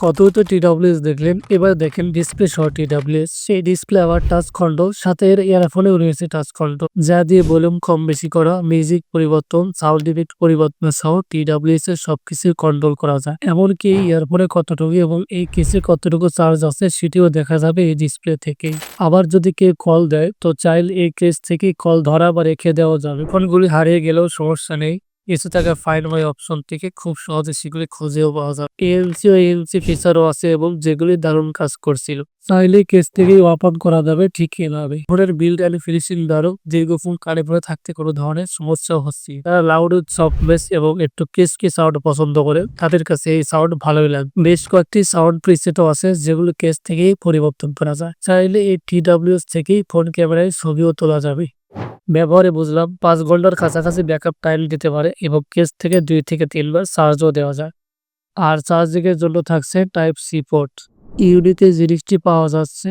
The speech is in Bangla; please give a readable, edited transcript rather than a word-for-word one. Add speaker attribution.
Speaker 1: কতই তো TWS দেখলেন, এবার দেখেন ডিসপ্লে সহ TWS। সেই ডিসপ্লে আবার টাচ কন্ট্রোল, সাথে এর ইয়ারফোনেও রয়েছে টাচ কন্ট্রোল, যা দিয়ে ভলিউম কম বেশি করা, মিউজিক পরিবর্তন, সাউন্ড ইফেক্ট পরিবর্তন সহ TWS এর সবকিছু কন্ট্রোল করা যায়। এমনকি এই ইয়ারফোনে কতটুকু এবং এই কেসে কতটুকু চার্জ আছে সেটিও দেখা যাবে এই ডিসপ্লে থেকেই। আবার যদি কেউ কল দেয় তো চাইলে এই কেস থেকেই কল ধরা বা রেখে দেওয়া যাবে। ফোনগুলি হারিয়ে গেলেও সমস্যা নেই, কিছু টাকা ফাইন্ড মাই অপশন থেকে খুব সহজে সেগুলি খুঁজেও পাওয়া যায়। এএনসি ও এএনসি ফিচারও আছে এবং যেগুলি দারুণ কাজ করছিল। চাইলে কেস থেকেই ওপেন করা যাবে ঠিক এভাবে। ফোনের বিল্ড অ্যান্ড ফিনিশিং দারুণ, দীর্ঘক্ষণ কানে পড়ে থাকতে কোনো ধরনের সমস্যাও হচ্ছে না। যারা লাউড সফট বেস এবং একটু কেসকি সাউন্ড পছন্দ করে তাদের কাছে এই সাউন্ড ভালোই লাগে। বেশ কয়েকটি সাউন্ড প্রিসেটও আছে যেগুলো কেস থেকেই পরিবর্তন করা যায়। চাইলে এই TWS থেকেই ফোন ক্যামেরায় ছবিও তোলা যাবে। ব্যবহারে বুঝলাম 5 ঘন্টার কাছাকাছি ব্যাকআপ টাইম দিতে পারে এবং কেস থেকে 2 থেকে 3 বার চার্জও দেওয়া যায়। আর চার্জিং এর জন্য থাকছে টাইপ সি পোর্ট। ইউনিতে জিনিসটি পাওয়া যাচ্ছে